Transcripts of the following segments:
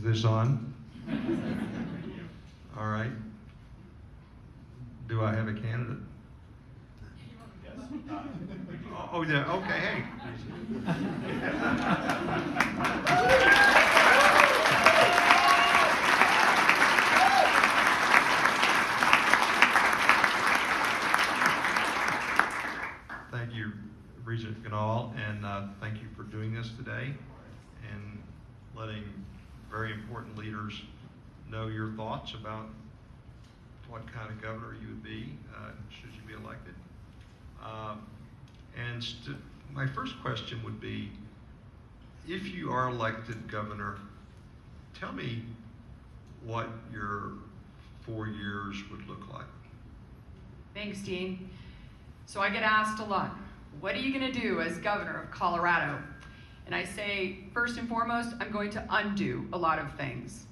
Is this on? All right. Do I have a candidate? Oh, yeah, okay, hey. Thank you, Regent Ganahl, and thank you for doing this today and letting very important leaders know your thoughts about what kind of governor you would be should you be elected. My first question would be, if you are elected governor, tell me what your 4 years would look like. Thanks, Dean. So I get asked a lot, what are you going to do as governor of Colorado? And I say, first and foremost, I'm going to undo a lot of things.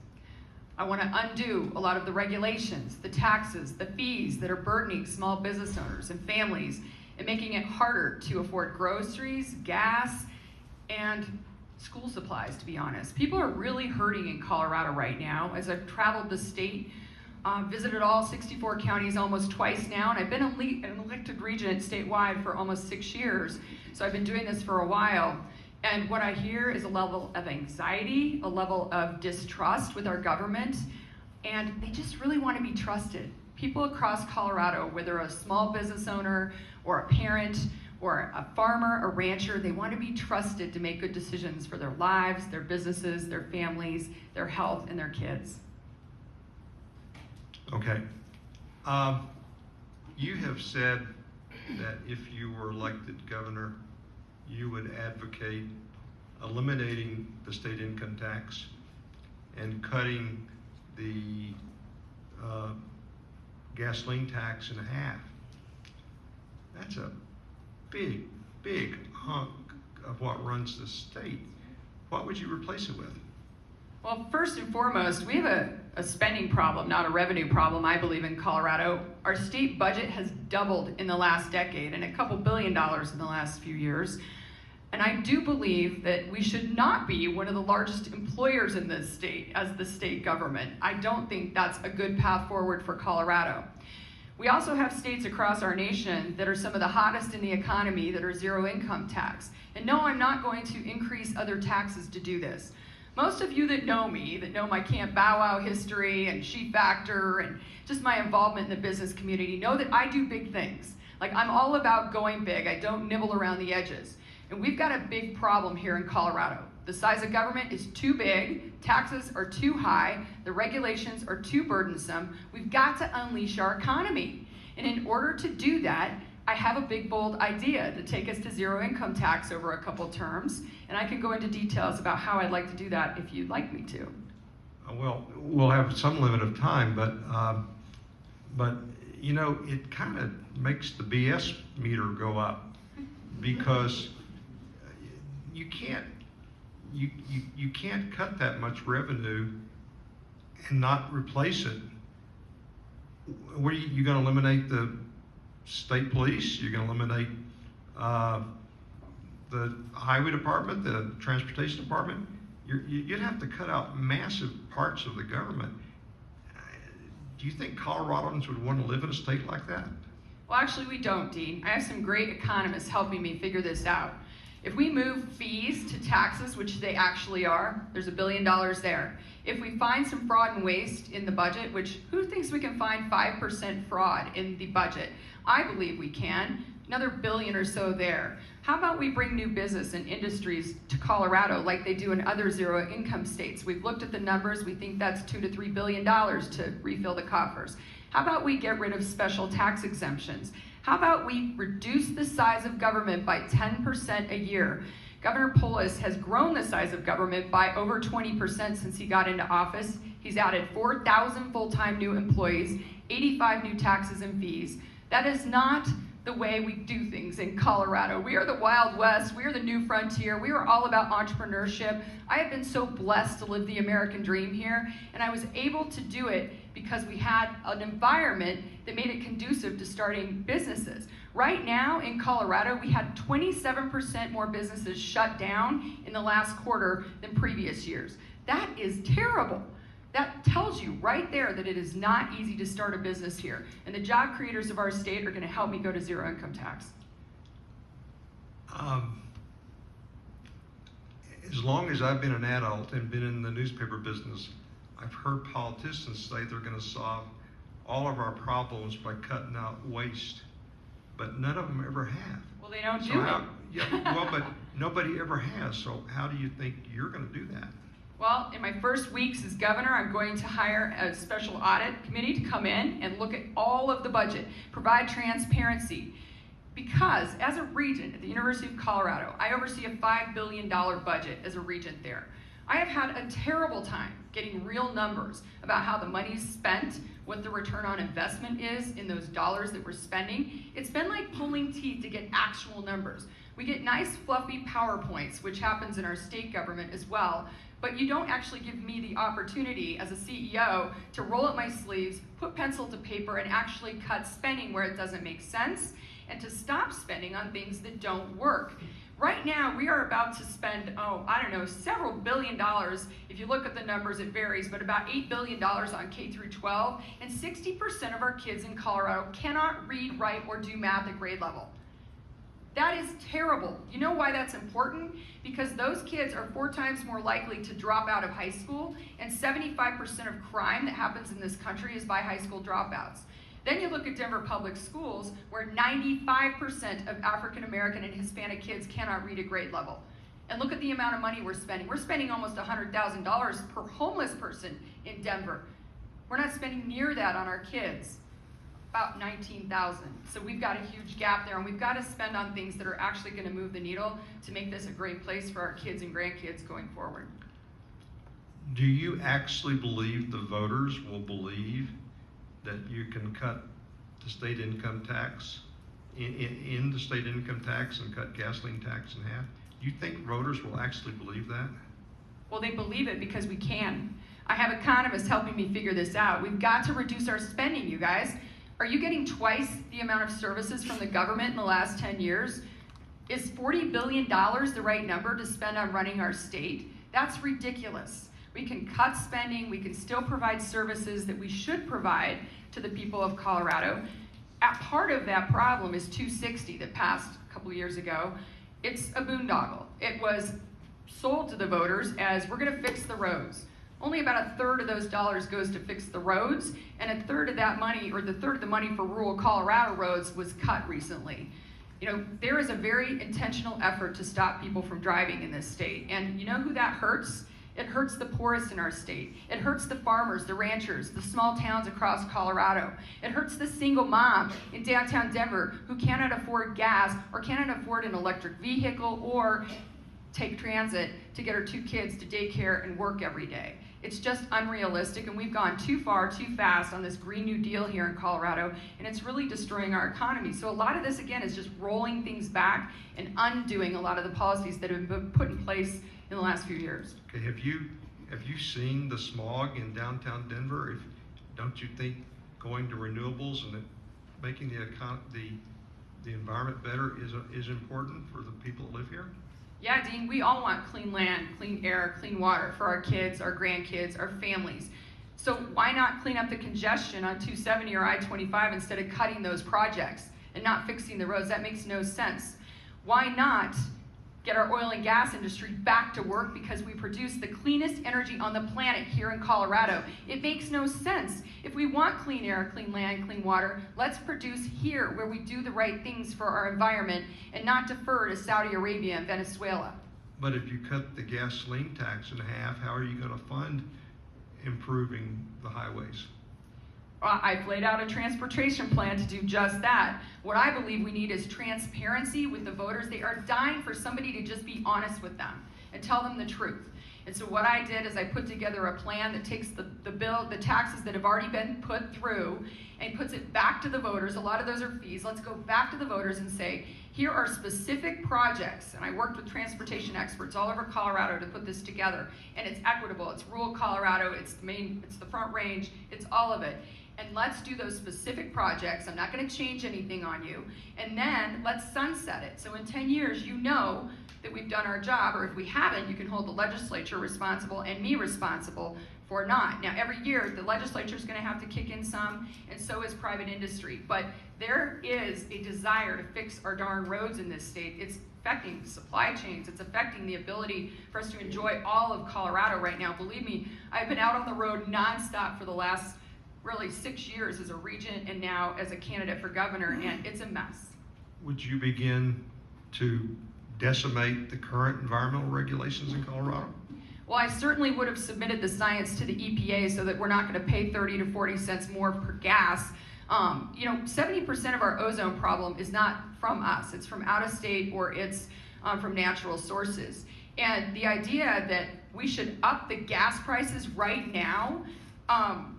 I want to undo a lot of the regulations, the taxes, the fees that are burdening small business owners and families and making it harder to afford groceries, gas, and school supplies, to be honest. People are really hurting in Colorado right now. As I've traveled the state, visited all 64 counties almost twice now, and I've been an elected regent statewide for almost 6 years, so I've been doing this for a while. And what I hear is a level of anxiety, a level of distrust with our government, and they just really want to be trusted. People across Colorado, whether a small business owner or a parent or a farmer, a rancher, they want to be trusted to make good decisions for their lives, their businesses, their families, their health, and their kids. Okay. You have said that if you were elected governor, you would advocate eliminating the state income tax and cutting the gasoline tax in half. That's a big, big hunk of what runs the state. What would you replace it with? Well, first and foremost, we have a spending problem, not a revenue problem, I believe, in Colorado. Our state budget has doubled in the last decade and a couple $2 billion in the last few years. And I do believe that we should not be one of the largest employers in this state as the state government. I don't think that's a good path forward for Colorado. We also have states across our nation that are some of the hottest in the economy that are zero income tax. And no, I'm not going to increase other taxes to do this. Most of you that know me, that know my Camp Bow Wow history and Sheep Factor and just my involvement in the business community, know that I do big things. Like, I'm all about going big. I don't nibble around the edges. And we've got a big problem here in Colorado. The size of government is too big, taxes are too high, the regulations are too burdensome. We've got to unleash our economy. And in order to do that, I have a big, bold idea to take us to zero income tax over a couple terms. And I can go into details about how I'd like to do that if you'd like me to. Well, we'll have some limit of time, but you know, it kind of makes the BS meter go up because you can't cut that much revenue and not replace it. What are you going to eliminate the state police? You're going to eliminate the highway department, the transportation department? You'd have to cut out massive parts of the government. Do you think Coloradans would want to live in a state like that? Well, actually, we don't, Dean. I have some great economists helping me figure this out. If we move fees to taxes, which they actually are, there's $1 billion there. If we find some fraud and waste in the budget, which who thinks we can find 5% fraud in the budget? I believe we can. Another $1 billion or so there. How about we bring new business and industries to Colorado like they do in other zero income states? We've looked at the numbers. We think that's $2 to $3 billion to refill the coffers. How about we get rid of special tax exemptions? How about we reduce the size of government by 10% a year? Governor Polis has grown the size of government by over 20% since he got into office. He's added 4,000 full-time new employees, 85 new taxes and fees. That is not the way we do things in Colorado. We are the Wild West. We are the new frontier. We are all about entrepreneurship. I have been so blessed to live the American dream here, and I was able to do it because we had an environment that made it conducive to starting businesses. Right now in Colorado, we had 27% more businesses shut down in the last quarter than previous years. That is terrible. That tells you right there that it is not easy to start a business here. And the job creators of our state are going to help me go to zero income tax. As long as I've been an adult and been in the newspaper business, I've heard politicians say they're going to solve all of our problems by cutting out waste, but none of them ever have. Well, they don't So do how- it. Yeah, well, but nobody ever has. So how do you think you're going to do that? Well, in my first weeks as governor, I'm going to hire a special audit committee to come in and look at all of the budget, provide transparency. Because as a regent at the University of Colorado, I oversee a $5 billion budget as a regent there. I have had a terrible time getting real numbers about how the money's spent, what the return on investment is in those dollars that we're spending. It's been like pulling teeth to get actual numbers. We get nice fluffy PowerPoints, which happens in our state government as well, but you don't actually give me the opportunity as a CEO to roll up my sleeves, put pencil to paper, and actually cut spending where it doesn't make sense, and to stop spending on things that don't work. Right now, we are about to spend, several billion dollars. If you look at the numbers, it varies, but about $8 billion on K through 12, and 60% of our kids in Colorado cannot read, write, or do math at grade level. That is terrible. You know why that's important? Because those kids are 4 times more likely to drop out of high school, and 75% of crime that happens in this country is by high school dropouts. Then you look at Denver Public Schools, where 95% of African American and Hispanic kids cannot read at grade level. And look at the amount of money we're spending. We're spending almost $100,000 per homeless person in Denver. We're not spending near that on our kids. About 19,000. So we've got a huge gap there, and we've got to spend on things that are actually going to move the needle to make this a great place for our kids and grandkids going forward. Do you actually believe the voters will believe that you can cut the state income tax in the state income tax and cut gasoline tax in half? Do you think voters will actually believe that? Well, they believe it because we can. I have economists helping me figure this out. We've got to reduce our spending, you guys. Are you getting twice the amount of services from the government in the last 10 years? Is $40 billion the right number to spend on running our state? That's ridiculous. We can cut spending, we can still provide services that we should provide to the people of Colorado. Part of that problem is 260 that passed a couple of years ago. It's a boondoggle. It was sold to the voters as we're gonna fix the roads. Only about a third of those dollars goes to fix the roads, and a third of that money, or the third of the money for rural Colorado roads was cut recently. You know, there is a very intentional effort to stop people from driving in this state. And you know who that hurts? It hurts the poorest in our state. It hurts the farmers, the ranchers, the small towns across Colorado. It hurts the single mom in downtown Denver who cannot afford gas or cannot afford an electric vehicle or take transit to get her 2 kids to daycare and work every day. It's just unrealistic, and we've gone too far, too fast on this Green New Deal here in Colorado, and it's really destroying our economy. So a lot of this, again, is just rolling things back and undoing a lot of the policies that have been put in place in the last few years. Okay, have you seen the smog in downtown Denver? Don't you think going to renewables and making the environment better is important for the people that live here? Yeah, Dean, we all want clean land, clean air, clean water for our kids, our grandkids, our families. So why not clean up the congestion on 270 or I-25 instead of cutting those projects and not fixing the roads? That makes no sense. Why not get our oil and gas industry back to work because we produce the cleanest energy on the planet here in Colorado? It makes no sense. If we want clean air, clean land, clean water, let's produce here where we do the right things for our environment and not defer to Saudi Arabia and Venezuela. But if you cut the gasoline tax in half, how are you going to fund improving the highways? I've laid out a transportation plan to do just that. What I believe we need is transparency with the voters. They are dying for somebody to just be honest with them and tell them the truth. And so what I did is I put together a plan that takes the taxes that have already been put through and puts it back to the voters. A lot of those are fees. Let's go back to the voters and say, here are specific projects. And I worked with transportation experts all over Colorado to put this together. And it's equitable. It's rural Colorado. It's the Front Range. It's all of it. and let's do those specific projects. I'm not going to change anything on you. And then let's sunset it. So in 10 years, you know that we've done our job, or if we haven't, you can hold the legislature responsible and me responsible for not. Now, every year, the legislature is going to have to kick in some, and so is private industry. But there is a desire to fix our darn roads in this state. It's affecting supply chains. It's affecting the ability for us to enjoy all of Colorado right now. Believe me, I've been out on the road nonstop for the last really 6 years as a regent and now as a candidate for governor, and it's a mess. Would you begin to decimate the current environmental regulations in Colorado? Well, I certainly would have submitted the science to the EPA so that we're not going to pay 30 to 40 cents more per gas. 70% of our ozone problem is not from us. It's from out of state, or it's from natural sources. And the idea that we should up the gas prices right now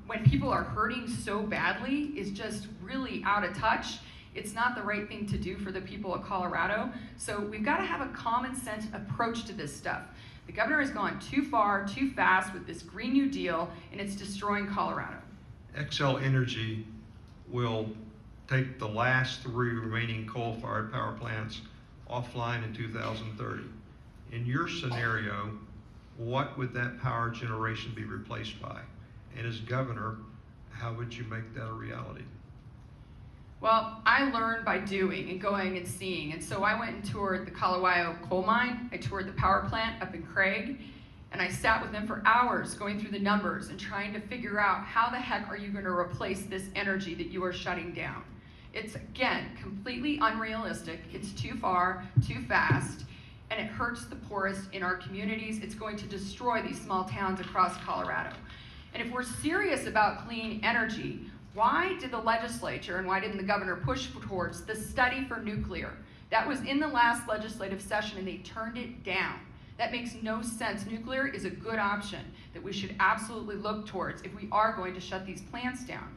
when people are hurting so badly is just really out of touch. It's not the right thing to do for the people of Colorado. So we've got to have a common sense approach to this stuff. The governor has gone too far, too fast with this Green New Deal, and it's destroying Colorado. Xcel Energy will take the last 3 remaining coal-fired power plants offline in 2030. In your scenario, what would that power generation be replaced by? And as governor, how would you make that a reality? Well, I learned by doing and going and seeing. And so I went and toured the Colorado coal mine. I toured the power plant up in Craig. And I sat with them for hours going through the numbers and trying to figure out how the heck are you going to replace this energy that you are shutting down. It's, again, completely unrealistic. It's too far, too fast, and it hurts the poorest in our communities. It's going to destroy these small towns across Colorado. And if we're serious about clean energy, why did the legislature and why didn't the governor push towards the study for nuclear? That was in the last legislative session and they turned it down. That makes no sense. Nuclear is a good option that we should absolutely look towards if we are going to shut these plants down.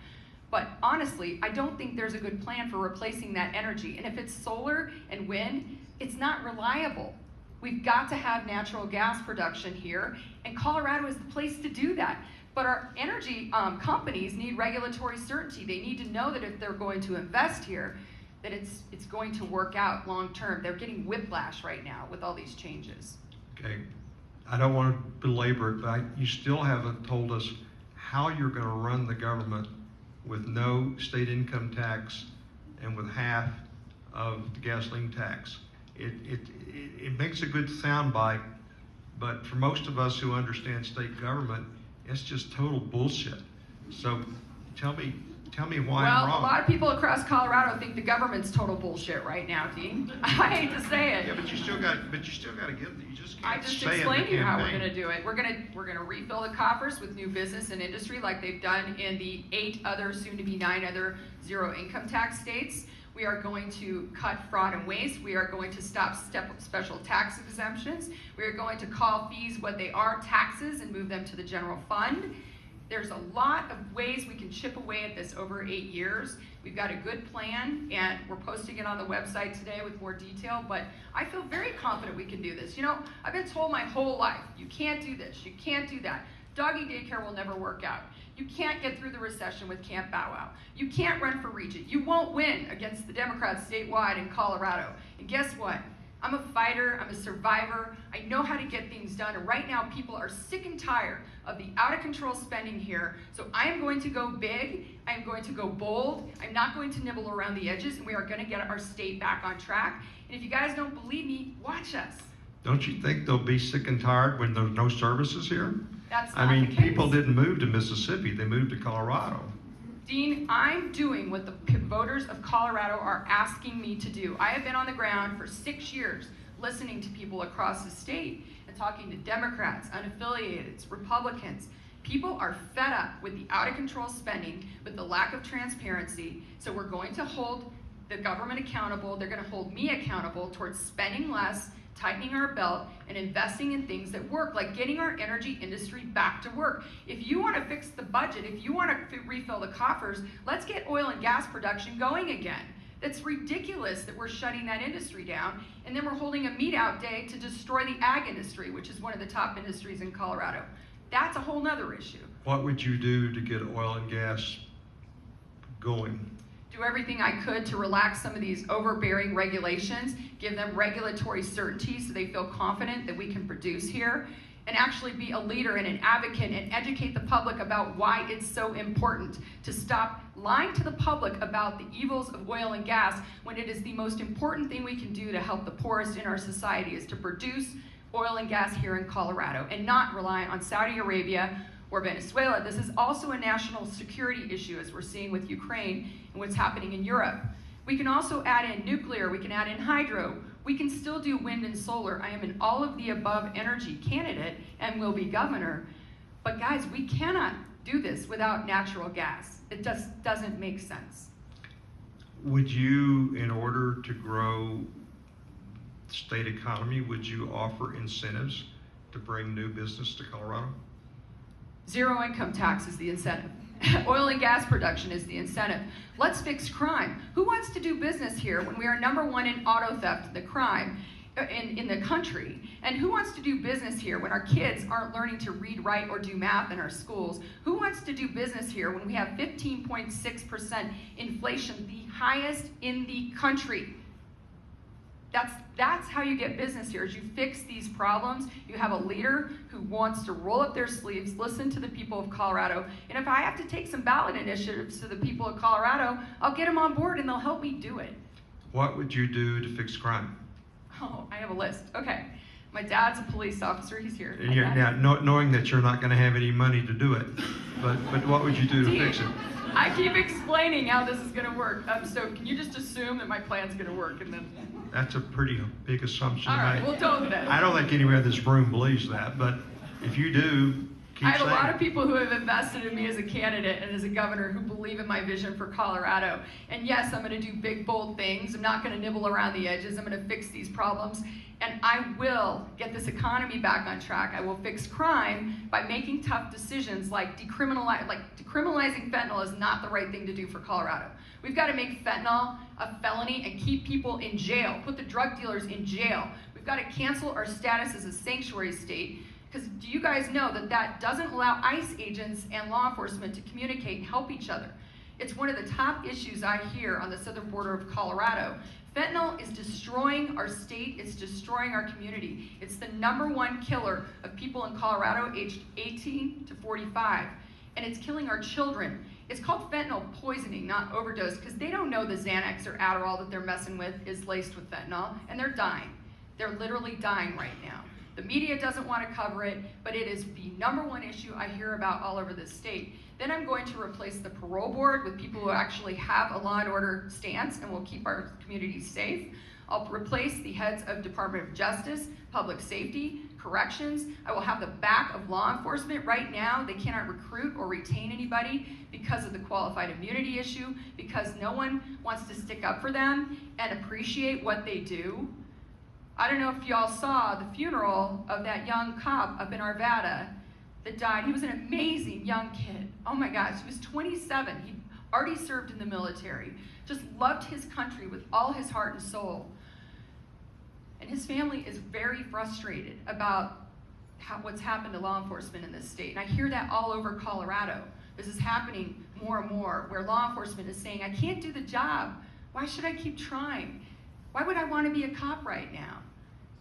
But honestly, I don't think there's a good plan for replacing that energy. And if it's solar and wind, it's not reliable. We've got to have natural gas production here, and Colorado is the place to do that. But our energy companies need regulatory certainty. They need to know that if they're going to invest here, that it's going to work out long term. They're getting whiplash right now with all these changes. Okay, I don't want to belabor it, but you still haven't told us how you're going to run the government with no state income tax and with half of the gasoline tax. It makes a good soundbite, but for most of us who understand state government, it's just total bullshit. So tell me why I'm wrong. Well, a lot of people across Colorado think the government's total bullshit right now, Dean. I hate to say it. Yeah, but you still got to give it. You just I can't just say it in the explained to you how we're campaign. going to do it. We're going to refill the coffers with new business and industry like they've done in the 8 other, soon to be 9 other zero income tax states. We are going to cut fraud and waste. We are going to stop special tax exemptions. We are going to call fees what they are, taxes, and move them to the general fund. There's a lot of ways we can chip away at this over 8 years. We've got a good plan, and we're posting it on the website today with more detail, but I feel very confident we can do this. You know, I've been told my whole life, you can't do this, you can't do that. Doggy daycare will never work out. You can't get through the recession with Camp Bow Wow. You can't run for regent. You won't win against the Democrats statewide in Colorado. And guess what? I'm a fighter, I'm a survivor, I know how to get things done, and right now people are sick and tired of the out of control spending here, so I am going to go big, I am going to go bold, I'm not going to nibble around the edges, and we are going to get our state back on track. And if you guys don't believe me, watch us. Don't you think they'll be sick and tired when there's no services here? That's I not mean, the case. people didn't move to Mississippi, they moved to Colorado. Dean, I'm doing what the voters of Colorado are asking me to do. I have been on the ground for 6 years listening to people across the state and talking to Democrats, unaffiliated, Republicans. People are fed up with the out of control spending, with the lack of transparency, so we're going to hold the government accountable. They're going to hold me accountable towards spending less, tightening our belt, and investing in things that work, like getting our energy industry back to work. If you want to fix the budget, if you want to refill the coffers, let's get oil and gas production going again. It's ridiculous that we're shutting that industry down, and then we're holding a meat out day to destroy the ag industry, which is one of the top industries in Colorado. That's a whole nother issue. What would you do to get oil and gas going? Do everything I could to relax some of these overbearing regulations, give them regulatory certainty so they feel confident that we can produce here, and actually be a leader and an advocate and educate the public about why it's so important to stop lying to the public about the evils of oil and gas when it is the most important thing we can do to help the poorest in our society is to produce oil and gas here in Colorado and not rely on Saudi Arabia or Venezuela. This is also a national security issue, as we're seeing with Ukraine and what's happening in Europe. We can also add in nuclear, we can add in hydro, we can still do wind and solar. I am an all of the above energy candidate and will be governor. But guys, we cannot do this without natural gas. It just doesn't make sense. Would you, in order to grow the state economy, would you offer incentives to bring new business to Colorado? Zero income tax is the incentive. Oil and gas production is the incentive. Let's fix crime. Who wants to do business here when we are #1 in auto theft, the crime in the country? And who wants to do business here when our kids aren't learning to read, write, or do math in our schools? Who wants to do business here when we have 15.6% inflation, the highest in the country? That's how you get business here, is you fix these problems. You have a leader who wants to roll up their sleeves, listen to the people of Colorado, and if I have to take some ballot initiatives to the people of Colorado, I'll get them on board and they'll help me do it. What would you do to fix crime? Oh, I have a list. Okay. My dad's a police officer. He's here. And now, knowing that you're not going to have any money to do it, but what would you do to fix it? I keep explaining how this is going to work. So can you just assume that my plan's going to work and then... That's a pretty big assumption All to right, make. well, don't then. I don't think anyone in this room believes that, but if you do, keep I have saying a lot it. of people who have invested in me as a candidate and as a governor who believe in my vision for Colorado. And yes, I'm going to do big, bold things. I'm not going to nibble around the edges. I'm going to fix these problems. And I will get this economy back on track. I will fix crime by making tough decisions like decriminalizing fentanyl is not the right thing to do for Colorado. We've got to make fentanyl a felony and keep people in jail, put the drug dealers in jail. We've got to cancel our status as a sanctuary state, because do you guys know that that doesn't allow ICE agents and law enforcement to communicate and help each other? It's one of the top issues I hear on the southern border of Colorado. Fentanyl is destroying our state, it's destroying our community. It's the #1 killer of people in Colorado aged 18 to 45, and it's killing our children. It's called fentanyl poisoning, not overdose, because they don't know the Xanax or Adderall that they're messing with is laced with fentanyl, and they're dying. They're literally dying right now. The media doesn't want to cover it, but it is the #1 issue I hear about all over the state. Then I'm going to replace the parole board with people who actually have a law and order stance and will keep our communities safe. I'll replace the heads of Department of Justice, Public Safety, Corrections. I will have the back of law enforcement. Right now, they cannot recruit or retain anybody because of the qualified immunity issue, because no one wants to stick up for them and appreciate what they do. I don't know if y'all saw the funeral of that young cop up in Arvada that died. He was an amazing young kid. Oh my gosh, he was 27. He already served in the military, just loved his country with all his heart and soul. And his family is very frustrated about what's happened to law enforcement in this state. And I hear that all over Colorado. This is happening more and more, where law enforcement is saying, I can't do the job. Why should I keep trying? Why would I want to be a cop right now?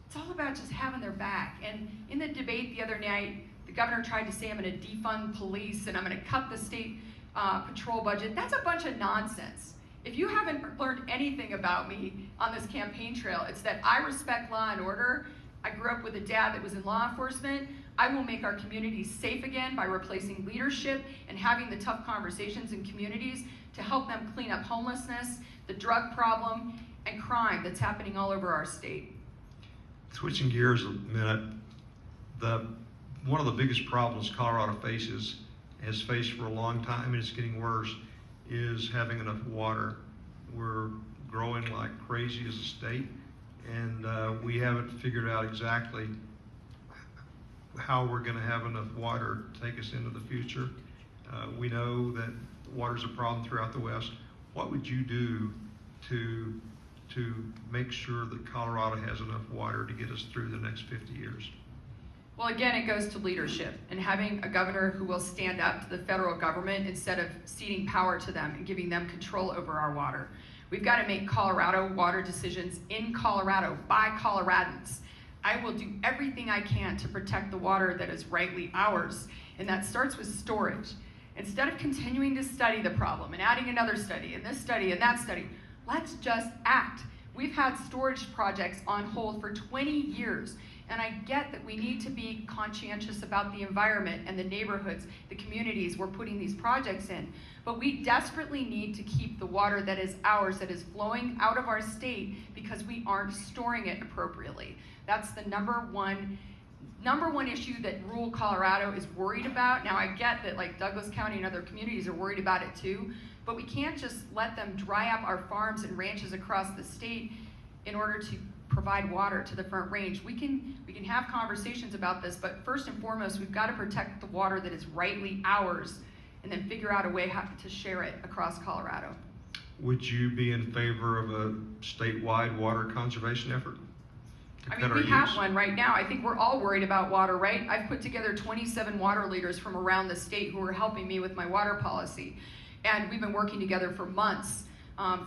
It's all about just having their back. And in the debate the other night, the governor tried to say I'm going to defund police and I'm going to cut the state patrol budget. That's a bunch of nonsense. If you haven't learned anything about me on this campaign trail, it's that I respect law and order. I grew up with a dad that was in law enforcement. I will make our communities safe again by replacing leadership and having the tough conversations in communities to help them clean up homelessness, the drug problem, and crime that's happening all over our state. Switching gears a minute, one of the biggest problems Colorado has faced for a long time, and it's getting worse, is having enough water. We're growing like crazy as a state, and we haven't figured out exactly how we're going to have enough water to take us into the future. We know that water's a problem throughout the West. What would you do to make sure that Colorado has enough water to get us through the next 50 years? Well, again, it goes to leadership and having a governor who will stand up to the federal government instead of ceding power to them and giving them control over our water. We've got to make Colorado water decisions in Colorado by Coloradans. I will do everything I can to protect the water that is rightly ours, and that starts with storage. Instead of continuing to study the problem and adding another study and this study and that study, let's just act. We've had storage projects on hold for 20 years, and I get that we need to be conscientious about the environment and the neighborhoods, the communities we're putting these projects in, but we desperately need to keep the water that is ours, that is flowing out of our state, because we aren't storing it appropriately. That's the number one issue that rural Colorado is worried about. Now, I get that like Douglas County and other communities are worried about it too, but we can't just let them dry up our farms and ranches across the state in order to provide water to the Front Range. We can have conversations about this, but first and foremost, we've got to protect the water that is rightly ours, and then figure out a way to share it across Colorado. Would you be in favor of a statewide water conservation effort? I mean, we have one right now. I think we're all worried about water, right? I've put together 27 water leaders from around the state who are helping me with my water policy. And we've been working together for months,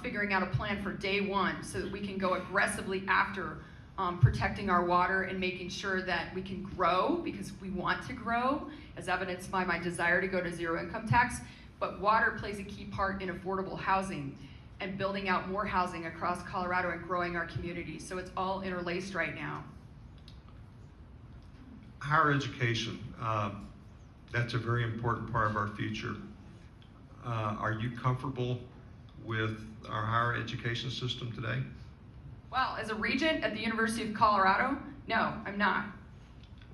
figuring out a plan for day one so that we can go aggressively after protecting our water and making sure that we can grow, because we want to grow, as evidenced by my desire to go to zero income tax. But water plays a key part in affordable housing and building out more housing across Colorado and growing our communities. So it's all interlaced right now. Higher education, that's a very important part of our future. Are you comfortable with our higher education system today? Well, as a regent at the University of Colorado, no, I'm not.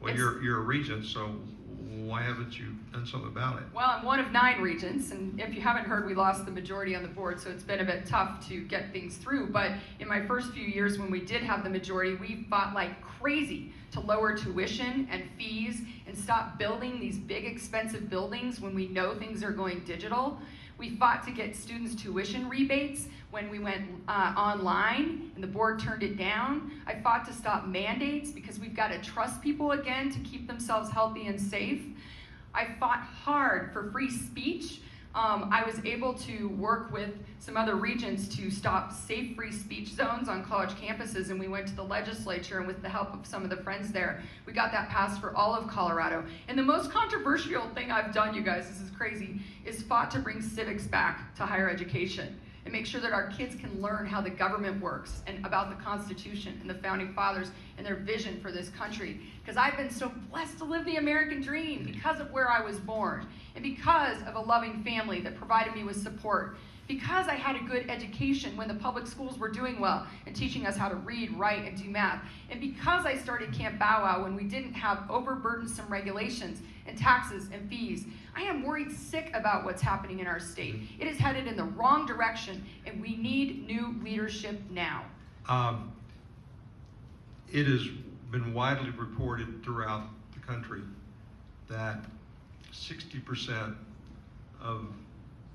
Well, you're a regent, so why haven't you done something about it? Well, I'm one of 9 regents, and if you haven't heard, we lost the majority on the board, so it's been a bit tough to get things through. But in my first few years when we did have the majority, we fought like crazy to lower tuition and fees and stop building these big expensive buildings when we know things are going digital. We fought to get students tuition rebates when we went online, and the board turned it down. I fought to stop mandates because we've got to trust people again to keep themselves healthy and safe. I fought hard for free speech. I was able to work with some other regions to stop safe free speech zones on college campuses, and we went to the legislature, and with the help of some of the friends there, we got that passed for all of Colorado. And the most controversial thing I've done, you guys, this is crazy, is fought to bring civics back to higher education and make sure that our kids can learn how the government works and about the Constitution and the Founding Fathers and their vision for this country. Because I've been so blessed to live the American dream because of where I was born, and because of a loving family that provided me with support, because I had a good education when the public schools were doing well and teaching us how to read, write, and do math, and because I started Camp Bow Wow when we didn't have overburdensome regulations and taxes and fees. I am worried sick about what's happening in our state. It is headed in the wrong direction, and we need new leadership now. It has been widely reported throughout the country that 60% of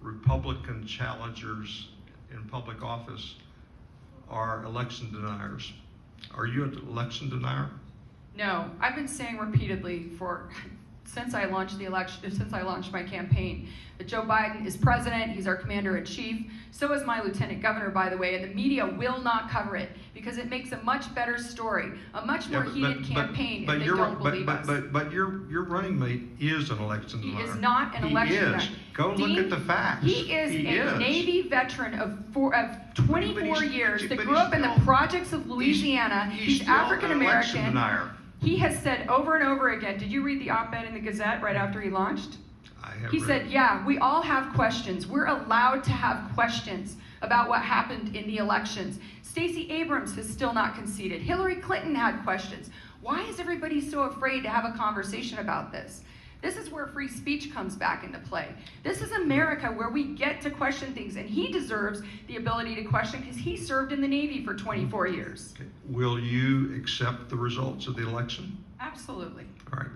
Republican challengers in public office are election deniers. Are you an election denier? No, I've been saying repeatedly since I launched my campaign, that Joe Biden is president, he's our commander-in-chief, so is my lieutenant governor, by the way, and the media will not cover it because it makes a much better story, a much more heated campaign if they don't believe us. But your running mate is an election denier. He is not an election denier. He is. Go look at the facts. He is a Navy veteran of 24 years that grew up in the projects of Louisiana. He's African-American. He has said over and over again, did you read the op-ed in the Gazette right after he launched? He said, yeah, we all have questions. We're allowed to have questions about what happened in the elections. Stacey Abrams has still not conceded. Hillary Clinton had questions. Why is everybody so afraid to have a conversation about this? This is where free speech comes back into play. This is America where we get to question things, and he deserves the ability to question because he served in the Navy for 24 years. Okay. Will you accept the results of the election? Absolutely. All right.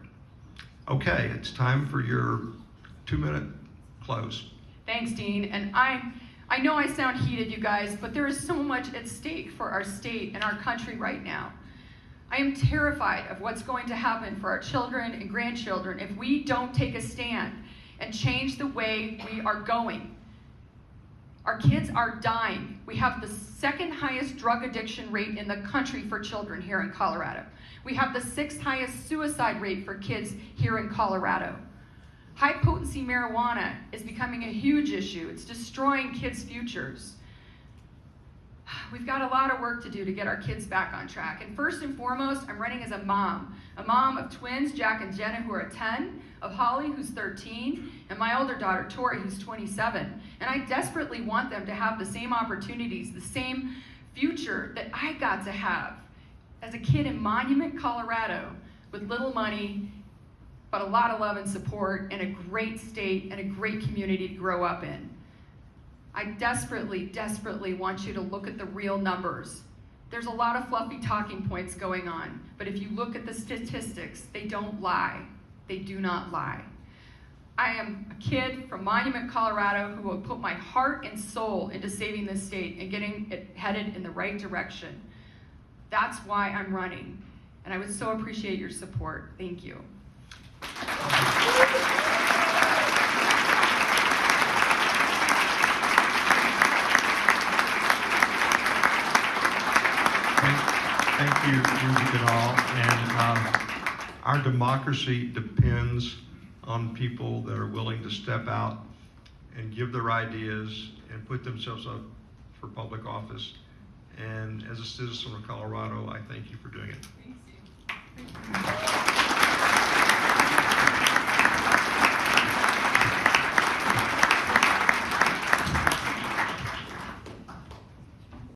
Okay, it's time for your 2-minute close. Thanks, Dean. And I know I sound heated, you guys, but there is so much at stake for our state and our country right now. I am terrified of what's going to happen for our children and grandchildren if we don't take a stand and change the way we are going. Our kids are dying. We have the second highest drug addiction rate in the country for children here in Colorado. We have the 6th highest suicide rate for kids here in Colorado. High potency marijuana is becoming a huge issue. It's destroying kids' futures. We've got a lot of work to do to get our kids back on track. And first and foremost, I'm running as a mom of twins, Jack and Jenna, who are 10, of Holly, who's 13, and my older daughter, Tori, who's 27. And I desperately want them to have the same opportunities, the same future that I got to have as a kid in Monument, Colorado, with little money, but a lot of love and support, and a great state and a great community to grow up in. I desperately, desperately want you to look at the real numbers. There's a lot of fluffy talking points going on, but if you look at the statistics, they don't lie. They do not lie. I am a kid from Monument, Colorado, who will put my heart and soul into saving this state and getting it headed in the right direction. That's why I'm running, and I would so appreciate your support. Thank you. Thank you, Heidi Ganahl. And our democracy depends on people that are willing to step out and give their ideas and put themselves up for public office. And as a citizen of Colorado, I thank you for doing it. Thank you.